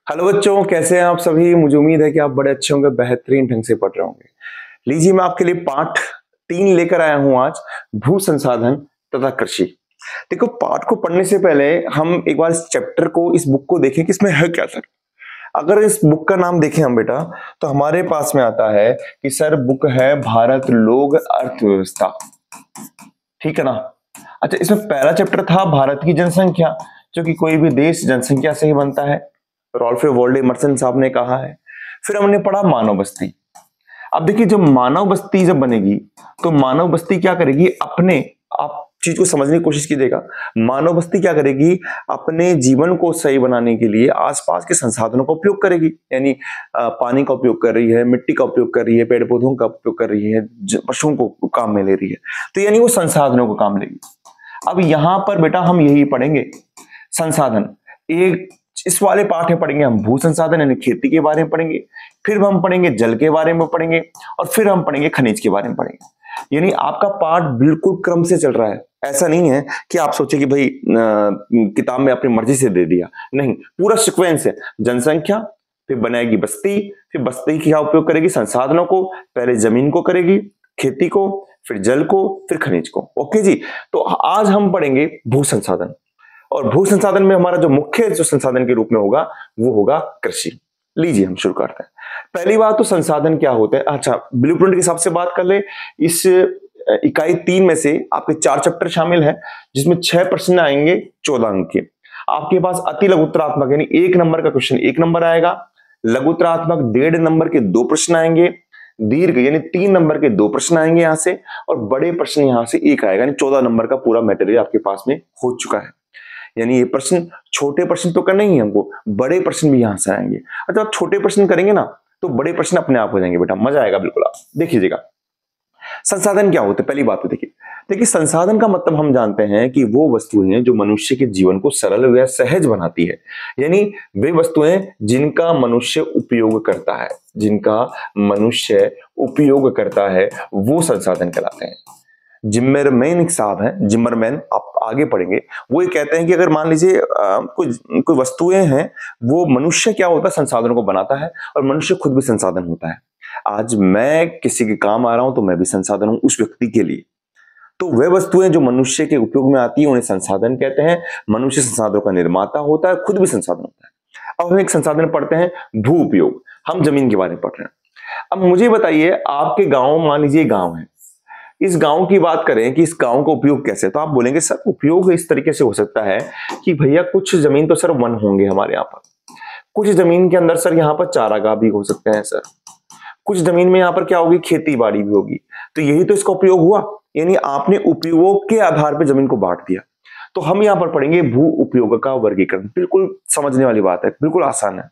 Hello बच्चों, कैसे हैं आप सभी। मुझे उम्मीद है कि आप बड़े अच्छे होंगे, बेहतरीन ढंग से पढ़ रहे होंगे। लीजिए, मैं आपके लिए पाठ 3 लेकर आया हूं आज, भू संसाधन तथा कृषि। देखो, पाठ को पढ़ने से पहले हम एक बार इस चैप्टर को, इस बुक को देखें कि इसमें है क्या सर। अगर इस बुक का नाम देखें हम बेटा, तो हमारे पास में आता है कि सर बुक है भारत लोक अर्थव्यवस्था। ठीक है ना। अच्छा, इसमें पहला चैप्टर था भारत की जनसंख्या, जो कि कोई भी देश जनसंख्या से ही बनता है, रॉल्फ वॉल्डे इमर्सन साहब ने कहा है। फिर हमने पढ़ा मानव बस्ती। अब देखिए, जब मानव बस्ती जब बनेगी तो मानव बस्ती क्या करेगी, अपने, आप चीज को समझने की कोशिश कीजिएगा। मानव बस्ती क्या करेगी, अपने जीवन को सही बनाने के लिए आसपास के संसाधनों का उपयोग करेगी। यानी पानी का उपयोग कर रही है, मिट्टी का उपयोग कर रही है, पेड़ पौधों का उपयोग कर रही है, पशुओं को काम में ले रही है। तो यानी वो संसाधनों को काम लेगी। अब यहां पर बेटा हम यही पढ़ेंगे, संसाधन। एक इस वाले पाठ में पढ़ेंगे हम भू संसाधन यानी खेती के बारे में पढ़ेंगे, फिर हम पढ़ेंगे जल के बारे में पढ़ेंगे, और फिर हम पढ़ेंगे खनिज के बारे में पढ़ेंगे। यानी आपका पाठ बिल्कुल क्रम से चल रहा है। ऐसा नहीं है कि आप सोचे कि भाई किताब में अपनी मर्जी से दे दिया, नहीं, पूरा सीक्वेंस है। जनसंख्या, फिर बनाएगी बस्ती, फिर बस्ती का उपयोग करेगी संसाधनों को, पहले जमीन को करेगी, खेती को, फिर जल को, फिर खनिज को। ओके जी। तो आज हम पढ़ेंगे भू संसाधन, और भू संसाधन में हमारा जो मुख्य जो संसाधन के रूप में होगा वो होगा कृषि। लीजिए हम शुरू करते हैं। पहली बात तो संसाधन क्या होते हैं। अच्छा, ब्लूप्रिंट के हिसाब से बात कर ले। इस इकाई 3 में से आपके 4 चैप्टर शामिल है, जिसमें 6 प्रश्न आएंगे 14 अंक के। आपके पास अति लघुत्तरात्मक यानी 1 नंबर का क्वेश्चन 1 नंबर आएगा, लघुत्तरात्मक 1.5 नंबर के 2 प्रश्न आएंगे, दीर्घ यानी 3 नंबर के 2 प्रश्न आएंगे यहां से, और बड़े प्रश्न यहां से 1 आएगा। यानी 14 नंबर का पूरा मटेरियल आपके पास में हो चुका है। यानी ये प्रश्न, छोटे प्रश्न तो करना ही है हमको, बड़े प्रश्न भी यहां से आएंगे। अच्छा, आप छोटे प्रश्न करेंगे ना तो बड़े प्रश्न अपने आप हो जाएंगे बेटा, मजा आएगा बिल्कुल। आप देखिएगा संसाधन क्या होते हैं। पहली बात तो देखिए संसाधन का मतलब हम जानते हैं कि वो वस्तुएं जो मनुष्य के जीवन को सरल व सहज बनाती है। यानी वे वस्तुएं जिनका मनुष्य उपयोग करता है, जिनका मनुष्य उपयोग करता है, वो संसाधन कहलाते हैं। जिम्मरमैन एक साहब हैं, जिम्मरमैन, आप आगे पढ़ेंगे, वो ये कहते हैं कि अगर मान लीजिए कोई वस्तुएं हैं, वो मनुष्य क्या होता है, संसाधनों को बनाता है, और मनुष्य खुद भी संसाधन होता है। आज मैं किसी के काम आ रहा हूं तो मैं भी संसाधन हूं उस व्यक्ति के लिए। तो वे वस्तुएं जो मनुष्य के उपयोग में आती है उन्हें संसाधन कहते हैं। मनुष्य संसाधनों का निर्माता होता है, खुद भी संसाधन होता है। अब हम एक संसाधन पढ़ते हैं, भू उपयोग। हम जमीन के बारे में पढ़ रहे हैं। अब मुझे बताइए, आपके गांव, मान लीजिए गांव है, इस गांव की बात करें कि इस गांव का उपयोग कैसे, तो आप बोलेंगे सर उपयोग इस तरीके से हो सकता है कि भैया कुछ जमीन तो सर वन होंगे हमारे यहाँ पर, कुछ जमीन के अंदर सर यहाँ पर चारागाह भी हो सकते हैं सर, कुछ जमीन में यहाँ पर क्या होगी, खेती बाड़ी भी होगी। तो यही तो इसका उपयोग हुआ। यानी आपने उपयोग के आधार पर जमीन को बांट दिया। तो हम यहाँ पर पढ़ेंगे भू उपयोग का वर्गीकरण। बिल्कुल समझने वाली बात है, बिल्कुल आसान है।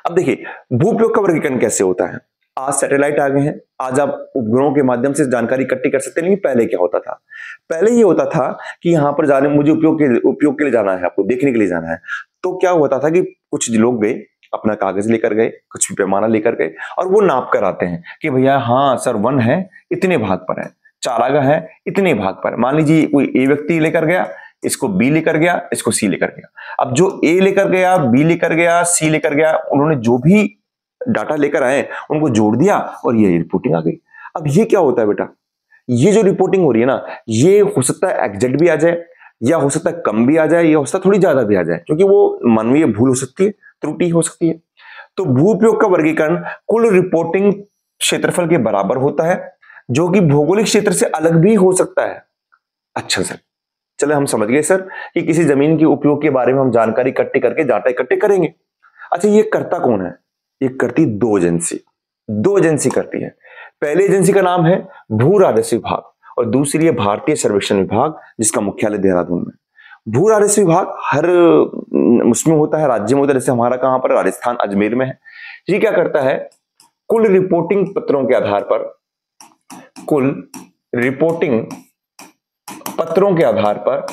अब देखिए भू उपयोग का वर्गीकरण कैसे होता है। आज सैटेलाइट आ गए हैं, आज आप उपग्रहों के माध्यम से जानकारी इकट्ठी कर सकते हैं। लेकिन पहले क्या होता था, पहले ये होता था कि यहां पर जाने, मुझे उपयोग के लिए जाना है, आपको देखने के लिए जाना है, तो क्या होता था कि कुछ लोग गए, अपना कागज लेकर गए, कुछ भी पैमाना लेकर गए, और वो नाप कर आते हैं कि भैया हाँ सर वन है, इतने भाग पर है, चारागाह है, इतने भाग पर। मान लीजिए कोई ए व्यक्ति लेकर गया, इसको बी लेकर गया, इसको सी लेकर गया। अब जो ए लेकर गया, बी लेकर गया, सी लेकर गया, उन्होंने जो भी डाटा लेकर आए उनको जोड़ दिया और ये रिपोर्टिंग आ गई। अब ये क्या होता है बेटा, ये जो रिपोर्टिंग हो रही है ना, ये हो सकता है एग्जैक्ट भी आ जाए, या हो सकता है कम भी आ जाए, या हो सकता है थोड़ी ज्यादा भी आ जाए, क्योंकि वो मानवीय भूल हो सकती है, त्रुटि हो सकती है। तो भू उपयोग का वर्गीकरण कुल रिपोर्टिंग क्षेत्रफल के बराबर होता है, जो कि भौगोलिक क्षेत्र से अलग भी हो सकता है। अच्छा सर, चले हम समझ गए सर कि किसी जमीन के उपयोग के बारे में हम जानकारी इकट्ठी करके डाटा इकट्ठे करेंगे। अच्छा, ये करता कौन है, ये करती 2 एजेंसी करती है। पहली एजेंसी का नाम है भू राजस्व विभाग, और दूसरी है भारतीय सर्वेक्षण विभाग, जिसका मुख्यालय देहरादून में। भू राजस्व विभाग हर उसमें होता है, राज्य में होता है। जैसे हमारा कहां पर, राजस्थान अजमेर में है। ये क्या करता है, कुल रिपोर्टिंग पत्रों के आधार पर, कुल रिपोर्टिंग पत्रों के आधार पर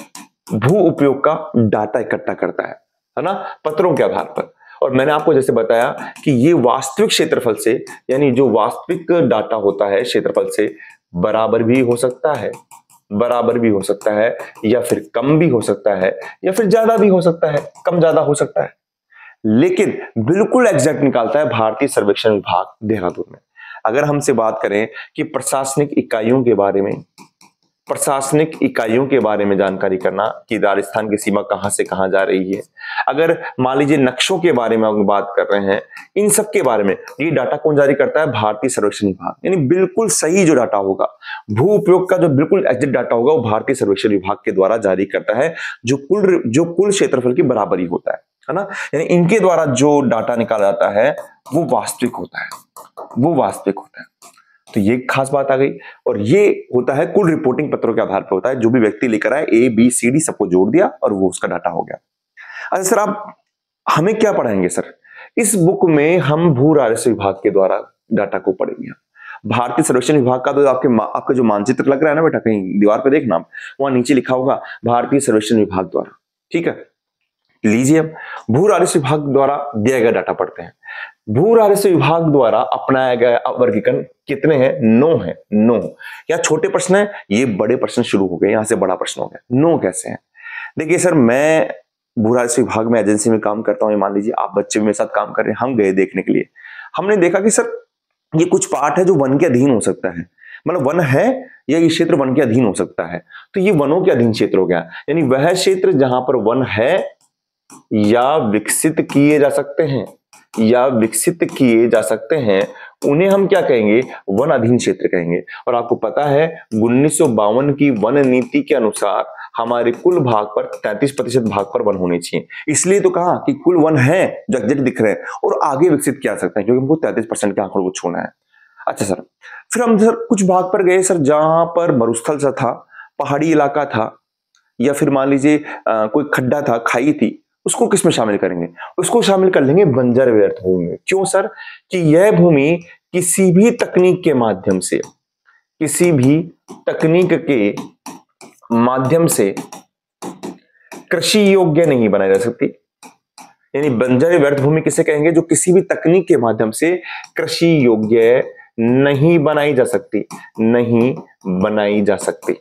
भू उपयोग का डाटा इकट्ठा करता है ना, पत्रों के आधार पर। और मैंने आपको जैसे बताया कि ये वास्तविक क्षेत्रफल से, यानी जो वास्तविक डाटा होता है क्षेत्रफल से, बराबर भी हो सकता है, बराबर भी हो सकता है, या फिर कम भी हो सकता है, या फिर ज्यादा भी हो सकता है, कम ज्यादा हो सकता है। लेकिन बिल्कुल एग्जैक्ट निकालता है भारतीय सर्वेक्षण विभाग देहरादून में। अगर हमसे बात करें कि प्रशासनिक इकाइयों के बारे में जानकारी करना कि राजस्थान की सीमा कहां से कहां जा रही है, अगर मान लीजिए नक्शों के बारे में हम बात कर रहे हैं, इन सब के बारे में ये डाटा कौन जारी करता है? भारतीय सर्वेक्षण विभाग। यानी बिल्कुल सही जो डाटा होगा, भू उपयोग का जो बिल्कुल एग्जैक्ट डाटा होगा, वो भारतीय सर्वेक्षण विभाग के द्वारा जारी करता है, जो कुल क्षेत्रफल की बराबरी होता है ना। यानी इनके द्वारा जो डाटा निकाला जाता है वो वास्तविक होता है, तो ये खास बात आ गई। और ये होता है कुल रिपोर्टिंग पत्रों के आधार पर होता है, जो भी व्यक्ति लेकर आए ABCD सबको जोड़ दिया और वो उसका डाटा हो गया। अच्छा सर, आप हमें क्या पढ़ाएंगे सर? इस बुक में हम भू राजस्व विभाग के द्वारा डाटा को पढ़ेंगे। भारतीय सर्वेक्षण विभाग का तो आपका जो मानचित्र लग रहा है ना बेटा, कहीं दीवार पे देखना, वहां नीचे लिखा होगा भारतीय सर्वेक्षण विभाग द्वारा। ठीक है, लीजिए अब भू राजस्व विभाग द्वारा दिया गया डाटा पढ़ते हैं। भू राजस्व विभाग द्वारा अपनाया गया वर्गीकरण कितने हैं? 9 है। 9 या छोटे प्रश्न है, ये बड़े प्रश्न शुरू हो गए, यहां से बड़ा प्रश्न हो गया। 9 कैसे हैं? देखिए सर, मैं भू राजस्व विभाग में एजेंसी में काम करता हूं, मान लीजिए आप बच्चे मेरे साथ काम कर रहे हैं, हम गए देखने के लिए। हमने देखा कि सर ये कुछ पार्ट है जो वन के अधीन हो सकता है, मतलब वन है या ये क्षेत्र वन के अधीन हो सकता है, तो ये वनों के अधीन क्षेत्र हो गया। यानी वह क्षेत्र जहां पर वन है या विकसित किए जा सकते हैं उन्हें हम क्या कहेंगे? वन अधीन क्षेत्र कहेंगे। और आपको पता है 1952 की वन नीति के अनुसार हमारे कुल भाग पर 33% भाग पर वन होने चाहिए। इसलिए तो कहा कि कुल वन है जो एग्जैक्ट दिख रहे हैं और आगे विकसित किया जा सकता है, क्योंकि हमको 33% के आंकड़ों को छूना है। अच्छा सर, फिर हम सर कुछ भाग पर गए सर जहां पर मरुस्थल सा था, पहाड़ी इलाका था, या फिर मान लीजिए कोई खड्डा था, खाई थी, उसको किस में शामिल करेंगे? उसको शामिल कर लेंगे बंजर व्यर्थ भूमि में। क्यों सर? कि यह भूमि किसी भी तकनीक के माध्यम से कृषि योग्य नहीं बनाई जा सकती। यानी बंजर व्यर्थ भूमि किसे कहेंगे? जो किसी भी तकनीक के माध्यम से कृषि योग्य नहीं बनाई जा सकती।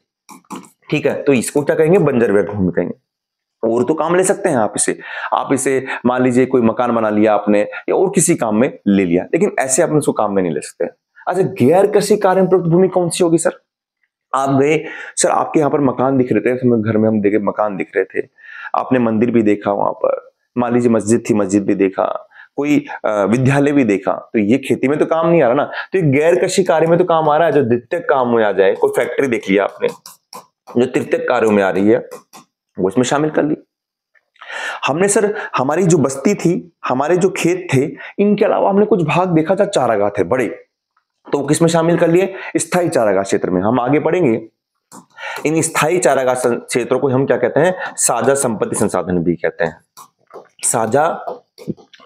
ठीक है, तो इसको क्या कहेंगे? बंजर व्यर्थ भूमि कहेंगे। और तो काम ले सकते हैं आप इसे मान लीजिए कोई मकान बना लिया आपने या और किसी काम में ले लिया, लेकिन ऐसे आप इसको काम में नहीं ले सकते। अच्छा, गैर कृषि कार्य में प्रयुक्त भूमि कौन सी होगी सर? आप गए सर, आपके यहाँ पर मकान दिख रहे थे, घर में हम देखे मकान दिख रहे थे, आपने मंदिर भी देखा, वहां पर मान लीजिए मस्जिद थी, मस्जिद भी देखा, कोई विद्यालय भी देखा, तो ये खेती में तो काम नहीं आ रहा ना, तो ये गैर कृषि कार्य में तो काम आ रहा है। जो द्वितीयक काम में आ जाए, कोई फैक्ट्री देख लिया आपने जो तृतीयक कार्यों में आ रही है, वो इसमें शामिल कर ली। हमने सर हमारी जो बस्ती थी, हमारे जो खेत थे, इनके अलावा हमने कुछ भाग देखा था चारागाह थे बड़े, तो किसमें शामिल कर लिए? स्थायी चारागाह क्षेत्र में। हम आगे पढ़ेंगे, इन स्थायी चारागाह क्षेत्रों को हम क्या कहते हैं? साझा संपत्ति संसाधन भी कहते हैं, साझा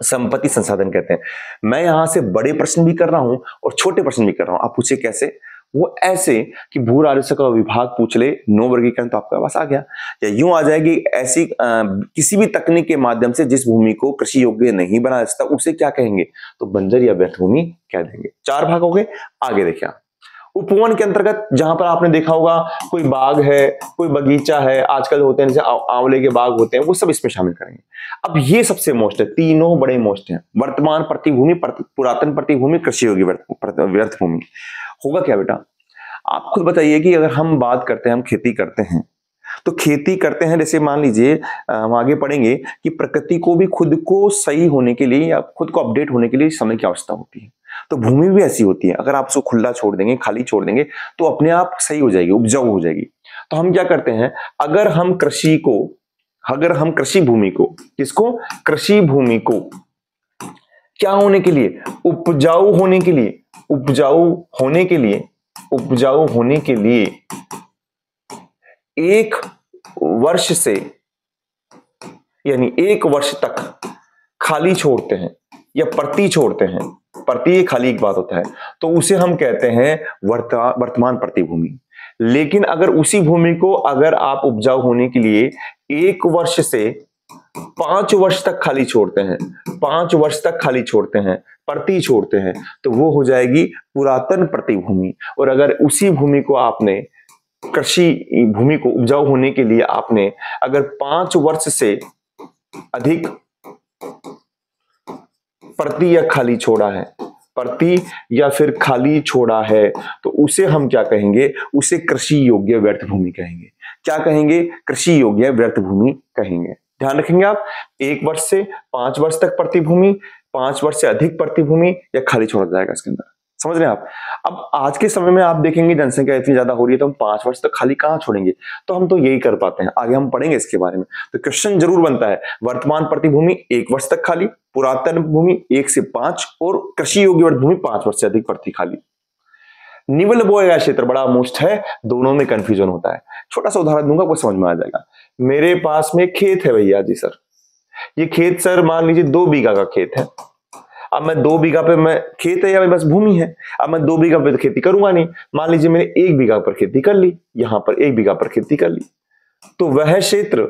संपत्ति संसाधन कहते हैं। मैं यहां से बड़े प्रश्न भी कर रहा हूं और छोटे प्रश्न भी कर रहा हूं। आप पूछे कैसे? वो ऐसे कि भू राजस्व का विभाग पूछ ले 9 वर्गीकरण, तो आपके पास आ गया, या यूं आ जाएगी ऐसी किसी भी तकनीक के माध्यम से जिस भूमि को कृषि योग्य नहीं बनाया जा सकता, उसे क्या कहेंगे? तो बंजर या व्यर्थ भूमि कह देंगे। 4 भाग हो गए। आगे देखिए, उपवन के अंतर्गत जहां पर आपने देखा होगा कोई बाग है, कोई बगीचा है, आजकल होते हैं जैसे आंवले के बाग होते हैं, वो सब इसमें शामिल करेंगे। अब ये सबसे मोस्ट है, तीनों बड़े मोस्ट हैं। वर्तमान प्रतिभूमि, पुरातन प्रतिभूमि, कृषि योग्य व्यर्थ भूमि। होगा क्या बेटा? आप खुद बताइए कि अगर हम बात करते हैं, हम खेती करते हैं, तो खेती करते हैं, जैसे मान लीजिए हम आगे पढ़ेंगे कि प्रकृति को भी खुद को सही होने के लिए या खुद को अपडेट होने के लिए समय की आवश्यकता होती है। तो भूमि भी ऐसी होती है, अगर आप उसको खुला छोड़ देंगे, खाली छोड़ देंगे, तो अपने आप सही हो जाएगी, उपजाऊ हो जाएगी। तो हम क्या करते हैं, अगर हम कृषि भूमि को, किसको? कृषि भूमि को क्या होने के लिए? उपजाऊ होने के लिए 1 वर्ष से, यानी 1 वर्ष तक खाली छोड़ते हैं या प्रति छोड़ते हैं, प्रति खाली एक बात होता है, तो उसे हम कहते हैं वर्तमान प्रतिभूमि। लेकिन अगर उसी भूमि को अगर आप उपजाऊ होने के लिए 1 वर्ष से 5 वर्ष तक खाली छोड़ते हैं, 5 वर्ष तक खाली छोड़ते हैं, प्रति छोड़ते हैं, तो वो हो जाएगी पुरातन प्रतिभूमि। और अगर उसी भूमि को आपने, कृषि भूमि को उपजाऊ होने के लिए आपने अगर 5 वर्ष से अधिक परती या खाली छोड़ा है, परती या फिर खाली छोड़ा है, तो उसे हम क्या कहेंगे? उसे कृषि योग्य व्यर्थ भूमि कहेंगे। क्या कहेंगे? कृषि योग्य व्यर्थ भूमि कहेंगे। ध्यान रखेंगे आप, 1 वर्ष से 5 वर्ष तक परती भूमि, 5 वर्ष से अधिक परती भूमि या खाली छोड़ा जाएगा इसके अंदर। समझ रहे हैं आप? अब आज के समय में आप देखेंगे जनसंख्या इतनी ज्यादा हो रही है तो हम 5 वर्ष तक खाली कहां छोड़ेंगे? तो हम तो यही कर पाते हैं, आगे हम पढ़ेंगे इसके बारे में। तो क्वेश्चन जरूर बनता है, वर्तमान परती भूमि 1 वर्ष तक खाली, पुरातन भूमि 1 से 5 और कृषि योग्य वर्ष भूमि 5 वर्ष से अधिक परती खाली। निवल बोया गया क्षेत्र बड़ा मोस्ट है, दोनों में कंफ्यूजन होता है। छोटा सा उदाहरण दूंगा, आपको समझ में आ जाएगा। मेरे पास में खेत है भैया जी सर, ये खेत सर मान लीजिए 2 बीघा का खेत है। अब मैं 2 बीघा पे मैं खेत है या बस भूमि है, अब मैं 2 बीघा पे तो खेती करूंगा नहीं। मान लीजिए मैंने 1 बीघा पर खेती कर ली, यहां पर 1 बीघा पर खेती कर ली, तो वह क्षेत्र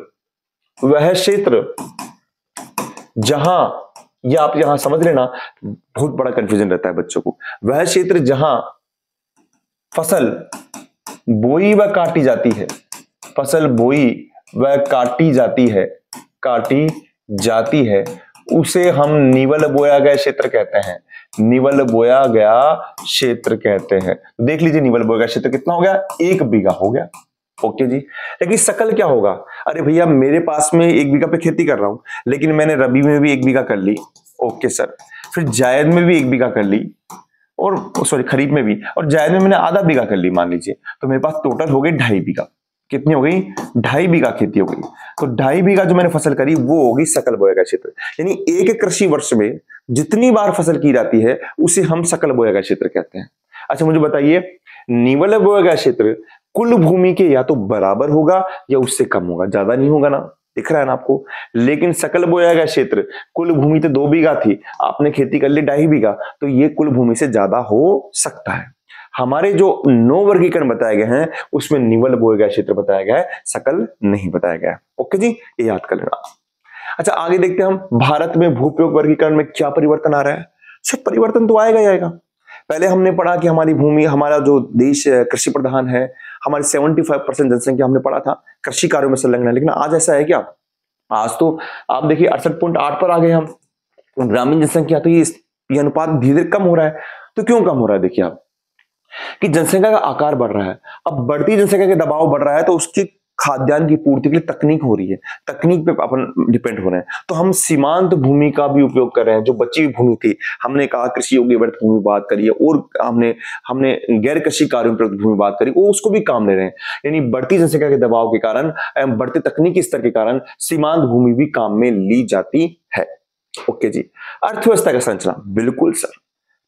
जहां, या आप यहां समझ लेना, बहुत बड़ा कंफ्यूजन रहता है बच्चों को। वह क्षेत्र जहां फसल बोई व काटी जाती है, फसल बोई व काटी जाती है, उसे हम निवल बोया गया क्षेत्र कहते हैं। निवल बोया गया क्षेत्र कहते हैं। देख लीजिए निवल बोया गया क्षेत्र कितना हो गया? 1 बीघा हो गया। ओके जी। लेकिन सकल क्या होगा? अरे भैया मेरे पास में 1 बीघा पे खेती कर रहा हूं, लेकिन मैंने रबी में भी 1 बीघा कर ली, ओके सर, फिर जायद में भी 1 बीघा कर ली, और सॉरी खरीफ में भी, और जायद में मैंने आधा बीघा कर ली मान लीजिए, तो मेरे पास टोटल हो गई 2.5 बीघा। कितनी हो गई? 2.5 बीघा खेती हो गई। तो 2.5 बीघा जो मैंने फसल करी वो होगी सकल बोया गया क्षेत्र। यानी एक कृषि वर्ष में जितनी बार फसल की जाती है उसे हम सकल बोया गया क्षेत्र कहते हैं। अच्छा मुझे बताइए, निवल बोया गया क्षेत्र कुल भूमि के या तो बराबर होगा या उससे कम होगा, ज्यादा नहीं होगा ना, दिख रहा है ना आपको। लेकिन सकल बोया गया क्षेत्र, कुल भूमि तो 2 बीघा थी, आपने खेती कर ली 2.5 बीघा, तो ये कुल भूमि से ज्यादा हो सकता है। हमारे जो 9 वर्गीकरण बताए गए हैं उसमें निवल बोया गया क्षेत्र बताया गया है, सकल नहीं बताया गया है। ओके जी, ये याद कर लेना। अच्छा आगे देखते हैं हम, भारत में भूप्रयोग वर्गीकरण में क्या परिवर्तन आ रहा है? सब परिवर्तन तो आएगा ही आएगा। पहले हमने पढ़ा कि हमारी भूमि, हमारा जो देश कृषि प्रधान है, हमारी 75% जनसंख्या हमने पढ़ा था कृषि कार्यों में संलग्न है। लेकिन आज ऐसा है क्या? आज तो आप देखिए 68.8 पर आ गए हम। ग्रामीण जनसंख्या, तो ये अनुपात धीरे धीरे कम हो रहा है। तो क्यों कम हो रहा है? देखिए आप कि जनसंख्या का आकार बढ़ रहा है। अब बढ़ती जनसंख्या के दबाव बढ़ रहा है तो उसकी खाद्यान्न की पूर्ति के लिए तकनीक हो रही है, तकनीक पे अपन डिपेंड हो रहे हैं। तो हम सीमांत भूमि का भी उपयोग कर रहे हैं। जो बची हुई भूमि थी, हमने कहा कृषि योग्य व्यर्थ भूमि बात करी है, और हमने गैर कृषि कार्यों में भूमि बात करी, वो उसको भी काम ले रहे हैं। यानी बढ़ती जनसंख्या के दबाव के कारण एवं बढ़ते तकनीकी स्तर के कारण सीमांत भूमि भी काम में ली जाती है। ओके जी। अर्थव्यवस्था का संरचना, बिल्कुल सर,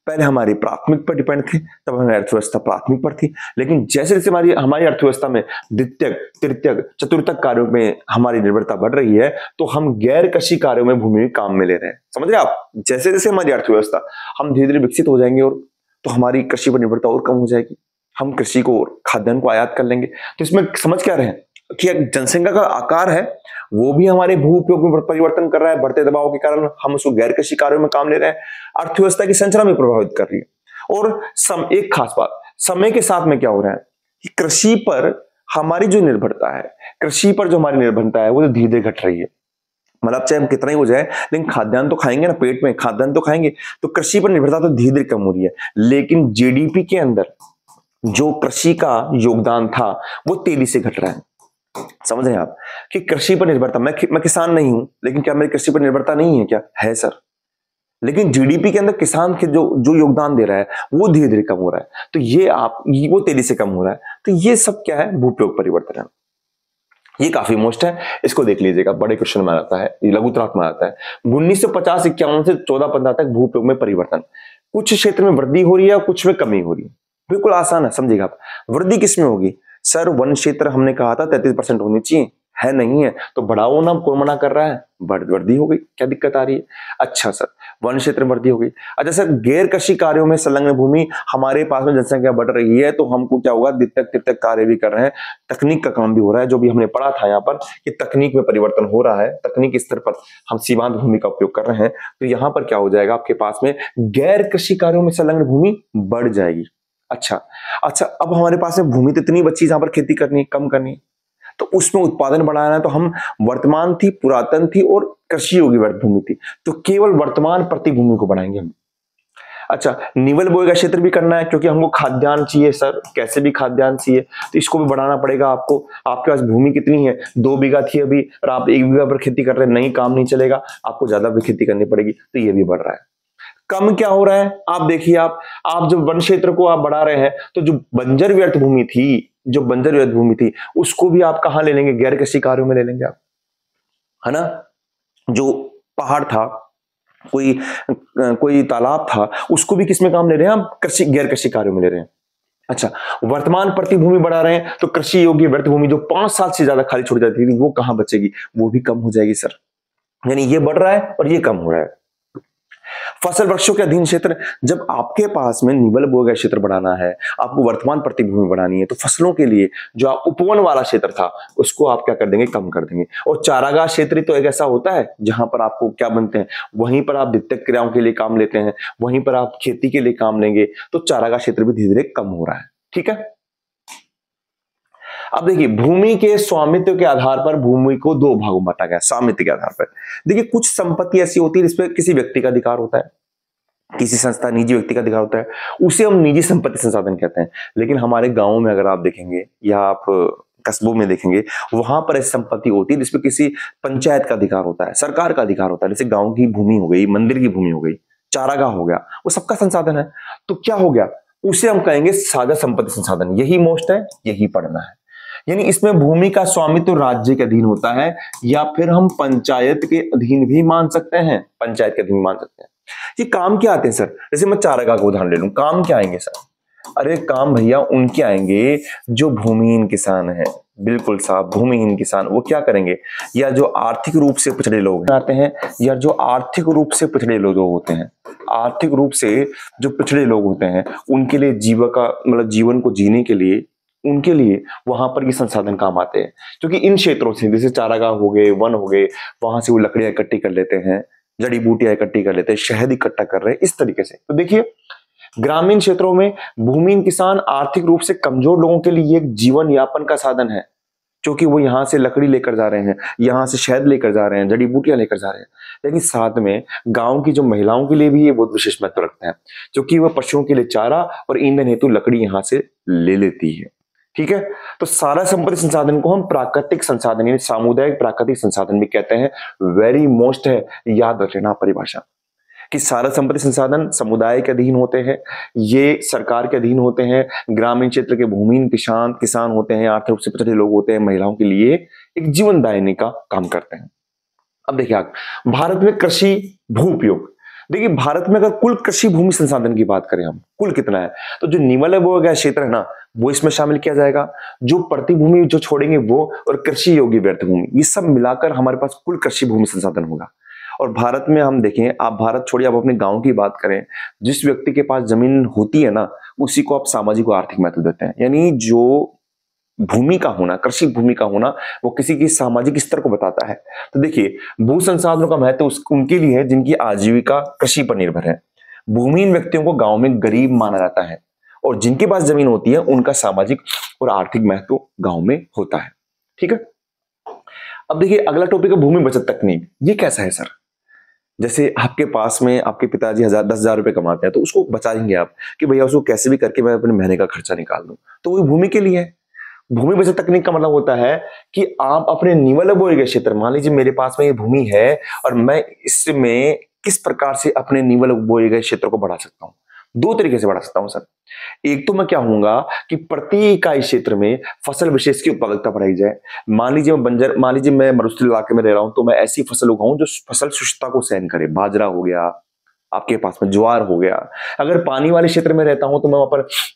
पहले हमारी प्राथमिक पर डिपेंड थे, तब हमारी अर्थव्यवस्था प्राथमिक पर थी। लेकिन जैसे जैसे हमारी अर्थव्यवस्था में द्वितीयक, तृतीयक, चतुर्थक कार्यों में हमारी निर्भरता बढ़ रही है, तो हम गैर कृषि कार्यों में भूमि काम में ले रहे हैं। समझ रहे आप? जैसे जैसे हमारी अर्थव्यवस्था, हम धीरे धीरे विकसित हो जाएंगे, और तो हमारी कृषि पर निर्भरता और कम हो जाएगी। हम कृषि को और खाद्यान्न को आयात कर लेंगे। तो इसमें समझ क्या रहे हैं कि जनसंख्या का आकार है वो भी हमारे भू उपयोग में परिवर्तन कर रहा है। बढ़ते दबाव के कारण हम उसको गैर कृषि कार्यों में काम ले रहे हैं। अर्थव्यवस्था की संरचना में प्रभावित कर रही है। और एक खास बात, समय के साथ में क्या हो रहा है कि कृषि पर हमारी जो निर्भरता है, कृषि पर जो हमारी निर्भरता है वो धीरे धीरे घट रही है। मतलब चाहे हम कितना ही हो जाए, लेकिन खाद्यान्न तो खाएंगे ना, पेट में खाद्यान्न तो खाएंगे, तो कृषि पर निर्भरता तो धीरे धीरे कम हो रही है। लेकिन जीडीपी के अंदर जो कृषि का योगदान था वो तेजी से घट रहा है। समझ रहे हैं आप कि कृषि पर निर्भरता, मैं किसान नहीं हूं, लेकिन क्या मेरी कृषि पर निर्भरता नहीं है? क्या है सर। लेकिन जीडीपी के अंदर किसान के जो योगदान दे रहा है वो धीरे धीरे कम हो रहा है। तो वो तेजी से कम हो रहा है। तो ये सब क्या है? भूप्रयोग परिवर्तन है। ये काफी मोस्ट है, इसको देख लीजिएगा, बड़े क्वेश्चन में आता है, लघुत्राक में आता है। 1950-51 से 14-15 तक भूप्रयोग में परिवर्तन, कुछ क्षेत्र में वृद्धि हो रही है और कुछ में कमी हो रही है। बिल्कुल आसान है, समझिएगा आप। वृद्धि किसमें होगी? सर वन क्षेत्र हमने कहा था 33% होनी चाहिए, है नहीं है, तो बढ़ाओ ना, कौन मना कर रहा है? वृद्धि हो गई, क्या दिक्कत आ रही है? अच्छा सर, वन क्षेत्र में वृद्धि हो गई। अच्छा सर, गैर कृषि कार्यों में संलग्न भूमि, हमारे पास में जनसंख्या बढ़ रही है तो हमको क्या होगा? द्वितीयक तृतीयक कार्य भी कर रहे हैं, तकनीक का काम भी हो रहा है। जो भी हमने पढ़ा था यहाँ पर कि तकनीक में परिवर्तन हो रहा है, तकनीक स्तर पर हम सीमांत भूमि का उपयोग कर रहे हैं, तो यहाँ पर क्या हो जाएगा? आपके पास में गैर कृषि कार्यों में संलग्न भूमि बढ़ जाएगी। अच्छा, अब हमारे पास में भूमि तो इतनी बची जहां पर खेती करनी, कम करनी, तो उसमें उत्पादन बढ़ाना है। तो हम वर्तमान थी, पुरातन थी और कृषि योग्य व्यर्थ भूमि थी, तो केवल वर्तमान प्रति भूमि को बढ़ाएंगे हम। अच्छा, निवल बोए गए क्षेत्र भी करना है क्योंकि हमको खाद्यान्न चाहिए सर, कैसे भी खाद्यान्न चाहिए, तो इसको भी बढ़ाना पड़ेगा आपको। आपके पास भूमि कितनी है, 2 बीघा थी अभी और आप 1 बीघा पर खेती कर रहे हैं, नहीं काम नहीं चलेगा, आपको ज्यादा भी खेती करनी पड़ेगी, तो ये भी बढ़ रहा है। कम क्या हो रहा है, आप देखिए, आप जब वन क्षेत्र को आप बढ़ा रहे हैं तो जो बंजर व्यर्थ भूमि थी, जो बंजर व्यर्थ भूमि थी उसको भी आप कहां ले लेंगे, गैर कृषि कार्यों में ले लेंगे आप, है ना। जो पहाड़ था, कोई तालाब था, उसको भी किसमें काम ले रहे हैं हम, कृषि गैर कृषि कार्यों में ले रहे हैं। अच्छा, वर्तमान प्रति भूमि बढ़ा रहे हैं तो कृषि योग्य व्यर्थ भूमि जो 5 साल से ज्यादा खाली छोड़ जाती थी वो कहां बचेगी, वो भी कम हो जाएगी सर। यानी ये बढ़ रहा है और ये कम हो रहा है। फसल वृक्षों के अधीन क्षेत्र, जब आपके पास में निवल बोए गए क्षेत्र बढ़ाना है, आपको वर्तमान प्रति भूमि बढ़ानी है, तो फसलों के लिए जो आप उपवन वाला क्षेत्र था उसको आप क्या कर देंगे, कम कर देंगे। और चारागाह क्षेत्र तो एक ऐसा होता है जहां पर आपको क्या बनते हैं, वहीं पर आप वित्तक क्रियाओं के लिए काम लेते हैं, वहीं पर आप खेती के लिए काम लेंगे, तो चारागाह क्षेत्र भी धीरे धीरे कम हो रहा है। ठीक है, अब देखिए, भूमि के स्वामित्व के आधार पर भूमि को 2 भागों में बांटा गया, स्वामित्व के आधार पर। देखिए, कुछ संपत्ति ऐसी होती है जिसपे किसी व्यक्ति का अधिकार होता है, किसी संस्था निजी व्यक्ति का अधिकार होता है, उसे हम निजी संपत्ति संसाधन कहते हैं। लेकिन हमारे गांव में अगर आप देखेंगे या आप कस्बों में देखेंगे, वहां पर ऐसी संपत्ति होती है जिसपे किसी पंचायत का अधिकार होता है, सरकार का अधिकार होता है। जैसे गांव की भूमि हो गई, मंदिर की भूमि हो गई, चारागाह हो गया, वो सबका संसाधन है। तो क्या हो गया, उसे हम कहेंगे साझा संपत्ति संसाधन। यही मोस्ट है, यही पढ़ना है। यानी इसमें भूमि का स्वामित्व राज्य के अधीन होता है, या फिर हम पंचायत के अधीन भी मान सकते हैं, पंचायत के अधीन मान सकते हैं। ये काम क्या आते हैं सर, जैसे मैं चारागाह का उदाहरण ले लूं, काम क्या आएंगे सर, अरे काम भैया उनके आएंगे जो भूमिहीन किसान है। बिल्कुल साहब, भूमिहीन किसान वो क्या करेंगे, या जो आर्थिक रूप से पिछड़े लोग आते हैं, या जो आर्थिक रूप से पिछड़े लोग होते हैं, आर्थिक रूप से जो पिछड़े लोग होते हैं, उनके लिए जीविका मतलब जीवन को जीने के लिए, उनके लिए वहां पर ये संसाधन काम आते हैं। क्योंकि इन क्षेत्रों से, जैसे चारागाह हो गए, वन हो गए, वहां से वो लकड़ियां इकट्ठी कर लेते हैं, जड़ी बूटियां इकट्ठी कर लेते हैं, शहद इकट्ठा कर रहे हैं, इस तरीके से। तो देखिए, ग्रामीण क्षेत्रों में भूमिहीन किसान आर्थिक रूप से कमजोर लोगों के लिए एक जीवन यापन का साधन है, क्योंकि वो यहाँ से लकड़ी लेकर जा रहे हैं, यहाँ से शहद लेकर जा रहे हैं, जड़ी बूटियां लेकर जा रहे हैं। लेकिन साथ में गांव की जो महिलाओं के लिए भी ये बहुत विशेष महत्व रखते हैं, क्योंकि वह पशुओं के लिए चारा और ईंधन हेतु लकड़ी यहाँ से ले लेती है। ठीक है, तो सारा संपत्ति संसाधन को हम प्राकृतिक संसाधन यानी सामुदायिक प्राकृतिक संसाधन भी कहते हैं। वेरी मोस्ट है, याद रख लेना परिभाषा, कि सारा संपत्ति संसाधन समुदाय के अधीन होते हैं, ये सरकार के अधीन होते हैं, ग्रामीण क्षेत्र के भूमिहीन किसान होते हैं, आर्थिक रूप से पिछड़े लोग होते हैं, महिलाओं के लिए एक जीवन दायिनी का काम करते हैं। अब देखिए, भारत में कृषि भू उपयोग, देखिए भारत में अगर कुल कृषि भूमि संसाधन की बात करें हम, कुल कितना है, तो जो निवल बोया गया क्षेत्र है ना, वो इसमें शामिल किया जाएगा, जो प्रति भूमि जो छोड़ेंगे वो, और कृषि योग्य व्यर्थ भूमि, ये सब मिलाकर हमारे पास कुल कृषि भूमि संसाधन होगा। और भारत में हम देखें, आप भारत छोड़िए, आप अपने गांव की बात करें, जिस व्यक्ति के पास जमीन होती है ना, उसी को आप सामाजिक और आर्थिक महत्व देते हैं। यानी जो भूमि का होना, कृषि भूमि का होना, वो किसी की सामाजिक स्तर को बताता है। तो देखिए, भू संसाधनों का महत्व उनके लिए है जिनकी आजीविका कृषि पर निर्भर है। भूमिहीन व्यक्तियों को गांव में गरीब माना जाता है, और जिनके पास जमीन होती है उनका सामाजिक और आर्थिक महत्व गांव में होता है। ठीक है, अब देखिए अगला टॉपिक है भूमि बचत तकनीक। ये कैसा है सर, जैसे आपके पास में आपके पिताजी 10,000 रुपए कमाते हैं, तो उसको बचाएंगे आप कि भैया उसको कैसे भी करके मैं अपने महीने का खर्चा निकाल दूं, तो वो भूमि के लिए है। भूमि बचत तकनीक का मतलब होता है कि आप अपने निवल बोए गए क्षेत्र, मान लीजिए मेरे पास में ये भूमि है और मैं इसमें किस प्रकार से अपने निवल बोए गए क्षेत्र को बढ़ा सकता हूं। 2 तरीके से बढ़ा सकता हूं सर। एक तो मैं क्या होऊंगा कि प्रति इकाई क्षेत्र में फसल विशेष की उत्पादकता बढ़ाई जाए। मान लीजिए मैं मरुस्थल इलाके में रह रहा हूं, तो मैं ऐसी फसल उगाऊं जो फसल शुष्कता को सहन करे। बाजरा हो गया, आपके पास में ज्वार हो गया। अगर पानी वाले क्षेत्र में रहता हूं तो मैं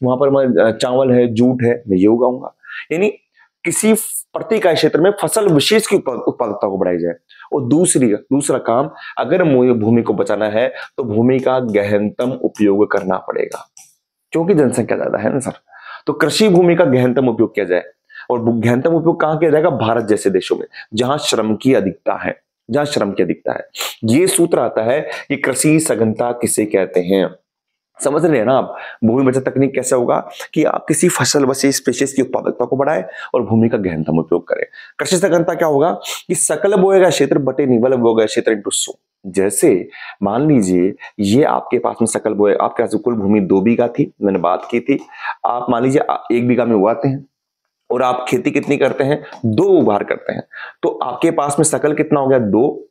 वहां पर मैं चावल है, जूट है, मैं ये उगाऊंगा। यानी किसी प्रति इकाई क्षेत्र में फसल विशेष की उत्पादकता को बढ़ाई जाए। और दूसरा काम, अगर मुझे भूमि को बचाना है तो भूमि का गहनतम उपयोग करना पड़ेगा, क्योंकि जनसंख्या ज्यादा है ना सर। तो कृषि भूमि का गहनतम उपयोग किया जाए। और गहनतम उपयोग कहां किया जाएगा, भारत जैसे देशों में जहां श्रम की अधिकता है, ये सूत्र आता है कि कृषि सघनता किसे कहते हैं। समझ रहे हैं ना आप? भूमि बचत तकनीक कैसे होगा कि आप किसी फसल व स्पेशीज की उत्पादकता को बढ़ाए और भूमि का गहनतम उपयोग करें। कृषि सघनता क्या होगा कि सकल बोया गया क्षेत्र बटे निवल बोया गया क्षेत्र इंटू 100। जैसे मान लीजिए ये आपके पास में सकल बोया, आपके पास कुल भूमि 2 बीघा थी, मैंने बात की थी। आप मान लीजिए 1 बीघा में उगाते हैं और आप खेती कितनी करते हैं, 2 बार करते हैं, तो आपके पास में सकल कितना हो गया, 2,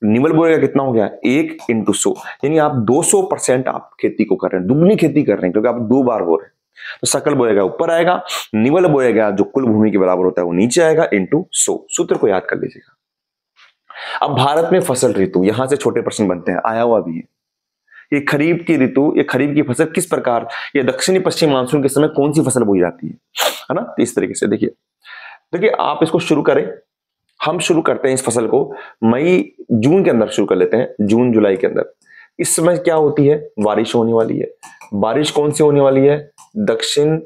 निवल बोएगा कितना हो गया, 1 इंटू 100, यानी आप 200% आप खेती को कर रहे हैं, दुगनी खेती कर रहे हैं, क्योंकि आप 2 बार हो रहे हैं। तो सकल बोएगा ऊपर आएगा, निवल बोएगा जो कुल भूमि के बराबर होता है वो नीचे आएगा, इंटू 100। सूत्र को याद कर लीजिएगा। अब भारत में फसल ऋतु, यहां से छोटे प्रश्न बनते हैं, आया हुआ भी है। ये खरीफ की ऋतु, ये खरीफ की फसल किस प्रकार, ये दक्षिणी पश्चिम मानसून के समय कौन सी फसल बोई जाती है ना? तो इस तरीके से देखिए आप इसको शुरू करें। हम शुरू करते हैं इस फसल को मई जून के अंदर शुरू कर लेते हैं, जून जुलाई के अंदर। इस समय क्या होती है, बारिश होने वाली है। बारिश कौन सी होने वाली है, दक्षिण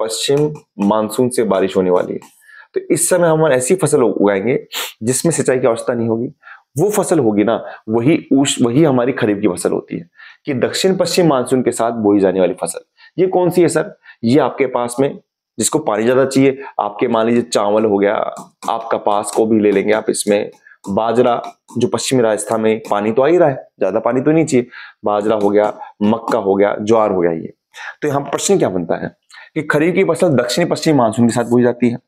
पश्चिम मानसून से बारिश होने वाली है। तो इस समय हम ऐसी फसल उगाएंगे जिसमें सिंचाई की आवश्यकता नहीं होगी। वो फसल होगी ना, वही हमारी खरीफ की फसल होती है कि दक्षिण पश्चिम मानसून के साथ बोई जाने वाली फसल। ये कौन सी है सर, ये आपके पास में जिसको पानी ज्यादा चाहिए, आपके मान लीजिए चावल हो गया, आप कपास को भी ले लेंगे आप इसमें, बाजरा जो पश्चिमी राजस्थान में पानी तो आ ही रहा है, ज्यादा पानी तो नहीं चाहिए, बाजरा हो गया, मक्का हो गया, ज्वार हो गया। ये तो यहाँ प्रश्न क्या बनता है कि खरीफ की फसल दक्षिण पश्चिम मानसून के साथ बोई जाती है।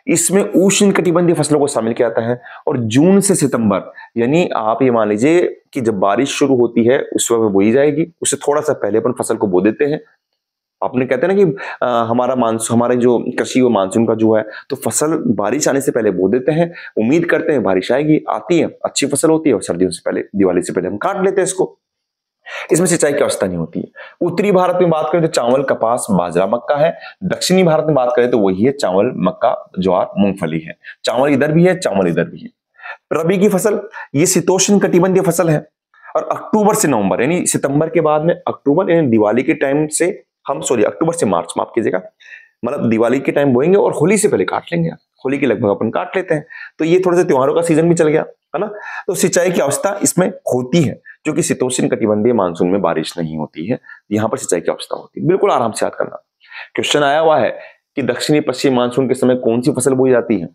इसमें उष्णकटिबंधीय फसलों को शामिल किया जाता है और जून से सितंबर, यानी आप ये मान लीजिए कि जब बारिश शुरू होती है उस वक्त बोई जाएगी, उससे थोड़ा सा पहले अपन फसल को बो देते हैं। आपने कहते हैं ना कि हमारा मानसून, हमारे जो कृषि वो मानसून का जो है, तो फसल बारिश आने से पहले बो देते हैं, उम्मीद करते हैं बारिश आएगी, आती है, अच्छी फसल होती है और सर्दियों से पहले, दिवाली से पहले हम काट लेते हैं इसको। इसमें सिंचाई की आवश्यकता नहीं होती है। उत्तरी भारत में बात करें तो चावल, कपास, बाजरा, मक्का है। दक्षिणी भारत में बात करें तो वही है चावल, मक्का, ज्वार, मूंगफली है। चावल इधर भी है, चावल इधर भी है। रबी की फसल, ये शीतोष्ण कटिबंधीय फसल है और अक्टूबर से नवंबर, यानी सितंबर के बाद में अक्टूबर, यानी दिवाली के टाइम से अक्टूबर से मार्च, माफ कीजिएगा, मतलब दिवाली के टाइम बोएंगे और होली से पहले काट लेंगे। होली के लगभग अपन काट लेते हैं, तो ये थोड़े से त्योहारों का सीजन भी चल गया है ना। तो सिंचाई की आवश्यकता इसमें होती है, जो कि शीतोष्ण कटिबंधीय मानसून में बारिश नहीं होती है, यहां पर सिंचाई की आवश्यकता होती है। बिल्कुल आराम से याद करना। क्वेश्चन आया हुआ है कि दक्षिणी पश्चिम मानसून के समय कौन सी फसल बोई जाती है,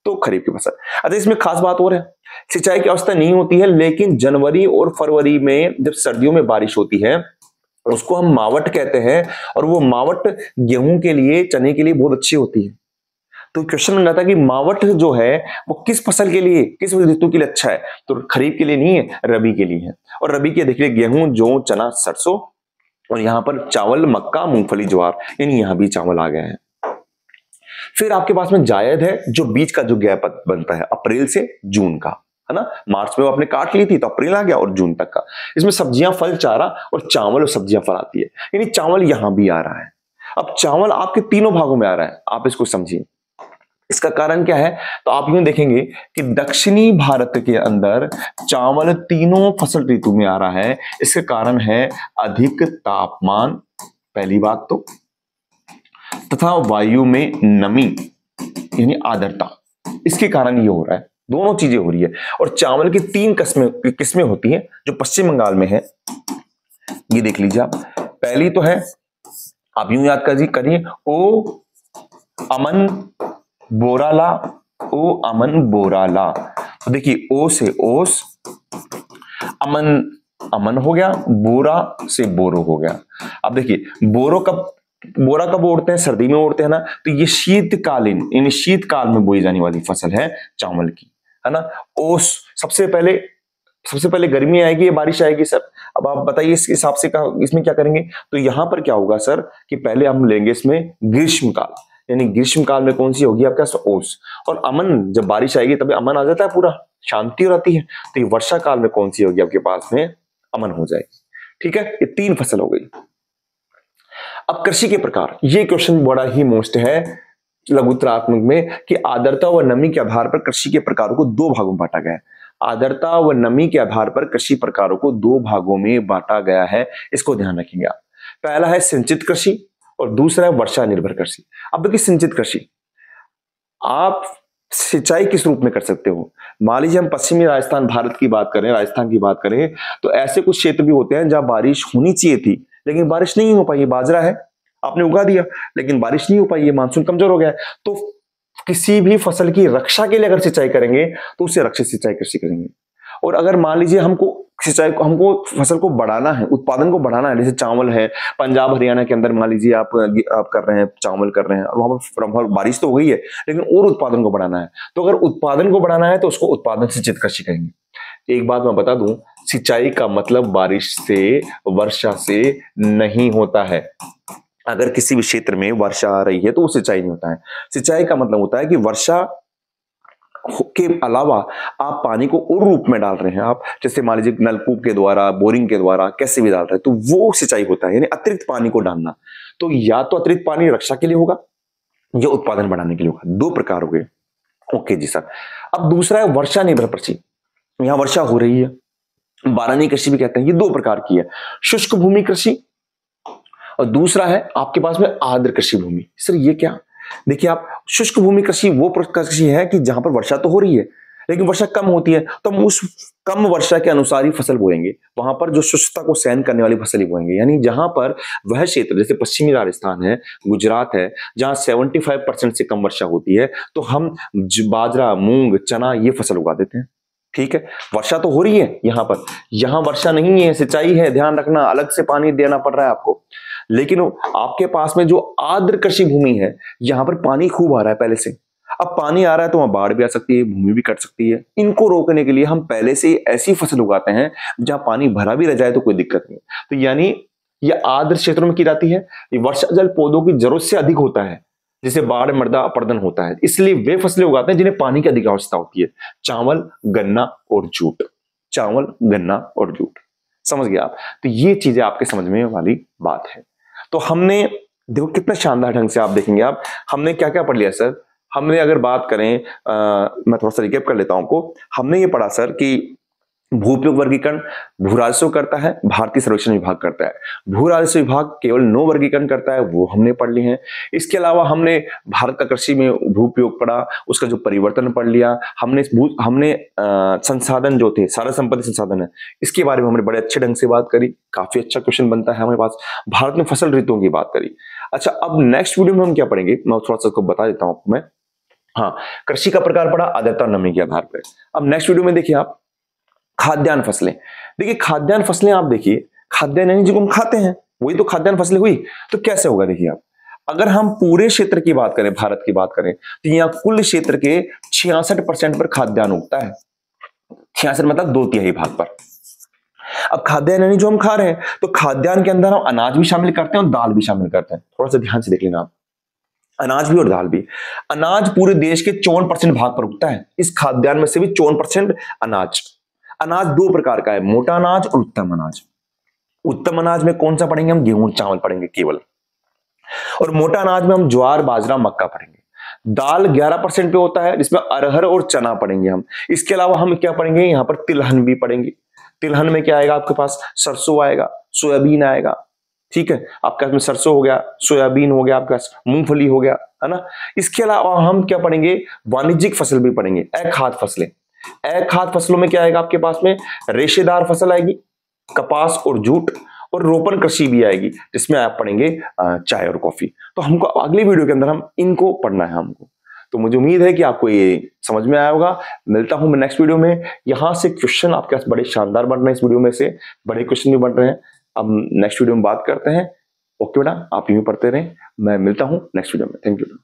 तो खरीफ की फसल। अच्छा, इसमें खास बात और है, सिंचाई की आवश्यकता नहीं होती है, लेकिन जनवरी और फरवरी में जब सर्दियों में बारिश होती है उसको हम मावट कहते हैं, और वो मावट गेहूं के लिए, चने के लिए बहुत अच्छी होती है। तो क्वेश्चन बन जाता है कि मावट जो है वो किस फसल के लिए, किस ऋतु के लिए अच्छा है, तो खरीफ के लिए नहीं है, रबी के लिए है। और रबी के देखिए गेहूं, जौ, चना, सरसों, और यहां पर चावल, मक्का, मूंगफली, ज्वार, यानी यहां भी चावल आ गए हैं। फिर आपके पास में जायद है, जो बीच का जो गैप बनता है अप्रैल से जून का, है ना। मार्च में वो आपने काट ली थी तो अप्रैल आ गया और जून तक का। इसमें सब्जियां, फल, चारा और चावल और सब्जियां फल आती है, यानी चावल यहां भी आ रहा है। अब चावल आपके तीनों भागों में आ रहा है, आप इसको समझिए। इसका कारण क्या है, तो आप यूं देखेंगे कि दक्षिणी भारत के अंदर चावल तीनों फसल ऋतु में आ रहा है। इसका कारण है अधिक तापमान, पहली बात तो, तथा वायु में नमी यानी आर्द्रता, इसके कारण ये हो रहा है। दोनों चीजें हो रही है। और चावल की 3 किस्में होती हैं जो पश्चिम बंगाल में है, ये देख लीजिए आप। पहली तो है, आप यूं याद करिए, ओ अमन बोराला, ओ अमन बोराला। तो देखिए, ओ से ओस, अमन अमन हो गया, बोरा से बोरो हो गया। अब देखिए, बोरा कब ओढ़ते हैं, सर्दी में ओढ़ते हैं ना, तो ये शीतकालीन, यानी शीतकाल में बोई जाने वाली फसल है चावल की, है ना। ओस, सबसे पहले गर्मी आएगी या बारिश आएगी सर, अब आप बताइए इस हिसाब से इसमें क्या करेंगे। तो यहां पर क्या होगा सर कि पहले हम लेंगे इसमें ग्रीष्म काल, यानी ग्रीष्म काल में कौन सी होगी आपके पास, ओस। और अमन, जब बारिश आएगी तभी अमन आ जाता है, पूरा शांति हो जाती है। तो ये वर्षा काल में कौन सी होगी आपके पास में, अमन हो जाएगी। ठीक है, ये 3 फसल हो गई। अब कृषि के प्रकार, ये क्वेश्चन बड़ा ही मोस्ट है लघुत्रात्मक में, कि आर्द्रता व नमी के आधार पर कृषि के प्रकारों को 2 भागों में बांटा गया है। आर्द्रता व नमी के आधार पर कृषि प्रकारों को 2 भागों में बांटा गया है, इसको ध्यान रखेंगे आप। पहला है सिंचित कृषि और दूसरा है वर्षा निर्भर कृषि। अब देखिए, सिंचित कृषि, आप सिंचाई किस रूप में कर सकते हो? मान लीजिए हम पश्चिमी राजस्थान भारत की बात करें, राजस्थान की बात करें, तो ऐसे कुछ क्षेत्र भी होते हैं जहां बारिश होनी चाहिए थी लेकिन बारिश नहीं हो पाई। बाजरा है, आपने उगा दिया लेकिन बारिश नहीं हो पाई है, मानसून कमजोर हो गया है। तो किसी भी फसल की रक्षा के लिए अगर सिंचाई करेंगे तो उसे रक्षित सिंचाई कृषि करेंगे। और अगर मान लीजिए हमको सिंचाई को, हमको फसल को बढ़ाना है, उत्पादन को बढ़ाना है, जैसे चावल है, पंजाब हरियाणा के अंदर मान लीजिए आप कर रहे हैं, चावल कर रहे हैं, और वहां पर बारिश तो हो गई है लेकिन और उत्पादन को बढ़ाना है। तो अगर उत्पादन को बढ़ाना है तो उसको उत्पादन सिंचित कृषि कहेंगे। एक बात मैं बता दूं, सिंचाई का मतलब बारिश से, वर्षा से नहीं होता है। अगर किसी भी क्षेत्र में वर्षा आ रही है तो वो सिंचाई नहीं होता है। सिंचाई का मतलब होता है कि वर्षा के अलावा आप पानी को और रूप में डाल रहे हैं, आप जैसे मान लीजिए नलकूप के द्वारा, बोरिंग के द्वारा, कैसे भी डाल रहे हैं, तो वो सिंचाई होता है, यानी अतिरिक्त पानी को डालना। तो या तो अतिरिक्त पानी रक्षा के लिए होगा या उत्पादन बढ़ाने के लिए होगा, दो प्रकार हो गए। ओके जी सर। अब दूसरा है वर्षा निर्भर कृषि। यहां वर्षा हो रही है, बारानी कृषि भी कहते हैं। ये दो प्रकार की है, शुष्क भूमि कृषि और दूसरा है आपके पास में आर्द्र कृषि भूमि। सर ये क्या? देखिए आप, शुष्क भूमि कृषि वो कृषि है कि जहां पर वर्षा तो हो रही है लेकिन वर्षा कम होती है, तो हम उस कम वर्षा के अनुसार ही फसल बोएंगे। वहां पर जो शुष्कता को सहन करने वाली फसल ही बोएंगे, यानी जहां पर वह क्षेत्र, जैसे पश्चिमी राजस्थान है, गुजरात है, जहां 75% से कम वर्षा होती है, तो हम बाजरा, मूंग, चना ये फसल उगा देते हैं। ठीक है, वर्षा तो हो रही है यहां पर, यहां वर्षा नहीं है, सिंचाई है, ध्यान रखना, अलग से पानी देना पड़ रहा है आपको। लेकिन आपके पास में जो आर्द्र कृषि भूमि है, यहां पर पानी खूब आ रहा है पहले से। अब पानी आ रहा है तो वहां बाढ़ भी आ सकती है, भूमि भी कट सकती है। इनको रोकने के लिए हम पहले से ऐसी फसल उगाते हैं जहां पानी भरा भी रह जाए तो कोई दिक्कत नहीं। तो यानी ये आर्द्र क्षेत्रों में की जाती है। ये वर्षा जल पौधों की जरूरत से अधिक होता है, जिसे बाढ़ मृदा अपर्दन होता है, इसलिए वे फसलें उगाते हैं जिन्हें पानी की अधिक आवश्यकता होती है। चावल, गन्ना और जूट। चावल, गन्ना और जूट, समझ गए आप? तो ये चीजें आपके समझ में वाली बात है। तो हमने, देखो कितना शानदार ढंग से आप देखेंगे आप, हमने क्या क्या पढ़ लिया सर। हमने अगर बात करें, मैं थोड़ा सा रिकैप कर लेता हूं आपको। हमने ये पढ़ा सर कि भू उपयोग वर्गीकरण भू राजस्व करता है, भारतीय सर्वेक्षण विभाग करता है। भू राजस्व विभाग केवल 9 वर्गीकरण करता है, वो हमने पढ़ ली है। इसके अलावा हमने भारत का कृषि में भू उपयोग पढ़ा, उसका जो परिवर्तन पढ़ लिया हमने। संसाधन जो थे, सारा संपत्ति संसाधन है, इसके बारे में हमने बड़े अच्छे ढंग से बात करी। काफी अच्छा क्वेश्चन बनता है हमारे पास। भारत में फसल ऋतुओं की बात करी। अच्छा, अब नेक्स्ट वीडियो में हम क्या पढ़ेंगे, मैं थोड़ा सा बता देता हूं आपको मैं। हाँ, कृषि का प्रकार पढ़ा आर्द्रता और नमी के आधार पर। अब नेक्स्ट वीडियो में देखिए आप, खाद्यान्न फसलें। देखिए खाद्यान्न फसलें, आप देखिए खाद्यान्न यानी जिसको हम खाते हैं, वही तो खाद्यान्न फसलें हुई। तो कैसे होगा, देखिए आप, अगर हम पूरे क्षेत्र की बात करें, भारत की बात करें, तो यहाँ कुल क्षेत्र के 66% पर खाद्यान्न उगता है। 66 मतलब 2/3 भाग पर। अब खाद्यान्न यानी जो हम खा रहे हैं, तो खाद्यान्न के अंदर हम अनाज भी शामिल करते हैं और दाल भी शामिल करते हैं। थोड़ा सा ध्यान से देख लेना आप, अनाज भी और दाल भी। अनाज पूरे देश के 54% भाग पर उगता है। इस खाद्यान्न में से भी 54% अनाज। अनाज दो प्रकार का है, मोटा अनाज और उत्तम अनाज। उत्तम अनाज में कौन सा पढ़ेंगे हम? गेहूं चावल पढ़ेंगे केवल। और मोटा अनाज में हम ज्वार, बाजरा, मक्का पढ़ेंगे। दाल 11% पे होता है, जिसमें अरहर और चना पढ़ेंगे हम। इसके अलावा हम क्या पढ़ेंगे, यहां पर तिलहन भी पढ़ेंगे। तिलहन में क्या आएगा आपके पास? सरसों आएगा, सोयाबीन आएगा। ठीक है, आपके पास में सरसों हो गया, सोयाबीन हो गया, आपके पास मूंगफली हो गया, है ना। इसके अलावा हम क्या पढ़ेंगे? वाणिज्यिक फसल भी पढ़ेंगे, अखाद्य फसलें। अखाद्य फसलों में क्या आएगा आपके पास में? रेशेदार फसल आएगी, कपास और जूट, और रोपण कृषि भी आएगी, जिसमें आप पढ़ेंगे चाय और कॉफी। तो हमको अगली वीडियो के अंदर हम इनको पढ़ना है हमको। तो मुझे उम्मीद है कि आपको ये समझ में आया होगा। मिलता हूं मैं नेक्स्ट वीडियो में। यहां से क्वेश्चन आपके पास बड़े शानदार बन रहे हैं, इस वीडियो में से बड़े क्वेश्चन भी बन रहे हैं। अब नेक्स्ट वीडियो में बात करते हैं। ओके बेटा, आप यूं पढ़ते रहें, मैं मिलता हूं नेक्स्ट वीडियो में। Thank you.